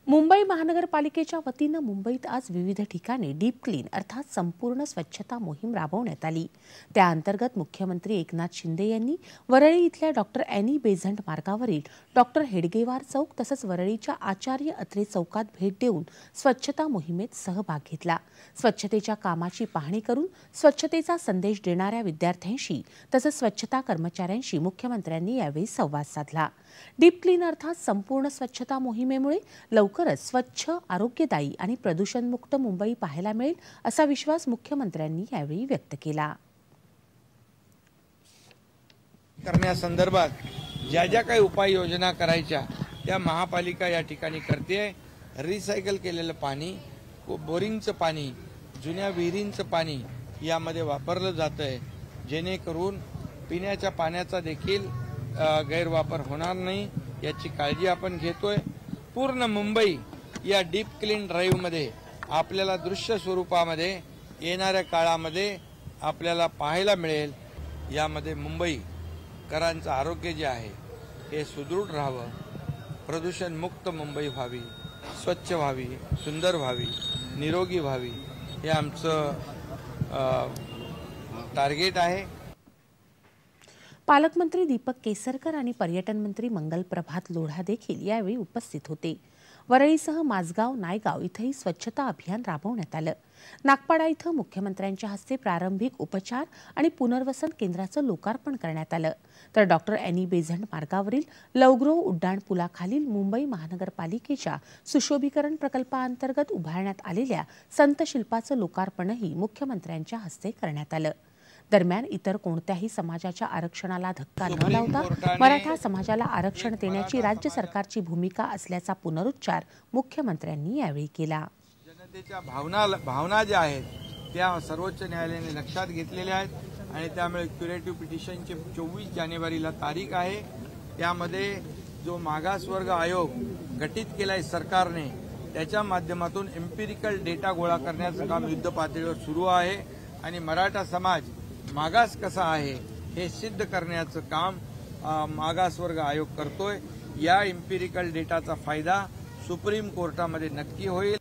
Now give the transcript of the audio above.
मुंबई महानगरपालिकेच्या वतीनं मुंबईत आज विविध ठिकाणी डीप क्लीन अर्थात संपूर्ण स्वच्छता मोहीम राबवण्यात आली। त्या अंतर्गत मुख्यमंत्री एकनाथ शिंदे यांनी वरळी इथल्या डॉक्टर ॲनी बेझंट मार्गावरील डॉक्टर हेडगेवार चौक तसंच वरळीच्या आचार्य अत्रे चौकात भेट देऊन स्वच्छता मोहिमेत सहभाग घेतला। स्वच्छतेच्या कामाची पाहणी करून स्वच्छतेचा संदेश देणाऱ्या विद्यार्थ्यांशी तसंच स्वच्छता कर्मचाऱ्यांशी मुख्यमंत्र्यांनी यावेळी संवाद साधला। डीप क्लीन अर्थात संपूर्ण स्वच्छता मोहिमेमुळे लवकरच स्वच्छ, आरोग्यदायी आणि प्रदूषणमुक्त मुंबई पाहायला मिळेल असा विश्वास मुख्यमंत्र्यांनी यावेळी व्यक्त केला। करण्यासंदर्भात ज्या ज्या काही उपाययोजना करायच्या त्या महापालिका या ठिकाणी करते। रिसायकल केलेलं पाणी, बोरिंगचं पाणी, जुन्या विहिरींचं पाणी यामध्ये वापरलं जातंय, जेणेकरून पिण्याच्या पाण्याचा देखील गैरवापर होणार नाही याची काळजी आपण घेतोय। पूर्ण मुंबई या डीप क्लीन ड्राईव्ह मध्ये आपल्याला दृश्य स्वरूपामध्ये येणाऱ्या काळामध्ये आपल्याला पाहायला मिळेल। यामध्ये मुंबईकरांचं आरोग्य जे आहे हे सुदृढ राहावं, प्रदूषण मुक्त मुंबई व्हावी, स्वच्छ व्हावी, सुंदर व्हावी, निरोगी व्हावी हे आमचं टार्गेट आहे। पालकमंत्री दीपक केसरकर आणि पर्यटन मंत्री मंगल प्रभात लोढा देखील यावेळी उपस्थित होते। वरळीसह माझगाव, नायगाव इथंही स्वच्छता अभियान राबवण्यात आलं। नागपाडा इथं मुख्यमंत्र्यांच्या हस्ते प्रारंभिक उपचार आणि पुनर्वसन केंद्राचं लोकार्पण करण्यात आलं। तर डॉक्टर ॲनी बेझंट मार्गावरील लवग्रोव्ह उड्डाण पुलाखालील मुंबई महानगरपालिकेच्या सुशोभीकरण प्रकल्पाअंतर्गत उभारण्यात आलेल्या संत शिल्पाचं लोकार्पणही मुख्यमंत्र्यांच्या हस्ते करण्यात आलं। दरम्यान इतर कोणत्याही समाजाच्या आरक्षणाला धक्का न लावता मराठा समाजाला आरक्षण देण्याची राज्य सरकारची भूमिका असल्याचा पुनरुच्चार मुख्यमंत्र्यांनी यावेळी केला। जनतेच्या भावना ज्या आहेत त्या सर्वोच्च न्यायालयाने लक्षात घेतलेल्या आहेत आणि त्यामुळे क्युरेटिव्ह पिटिशनची 24 जानेवारीला तारीख आहे। त्यामध्ये जो मागासवर्ग आयोग गठीत केलाय सरकारने त्याच्या माध्यमातून एम्पिरिकल डेटा गोळा करण्याचं काम युद्धपातळीवर सुरू आहे आणि मराठा समाज मागास कसा आहे हे सिद्ध करण्याचं काम मागासवर्ग आयोग करतोय। या एम्पिरिकल डेटाचा फायदा सुप्रीम कोर्टामध्ये नक्की होईल।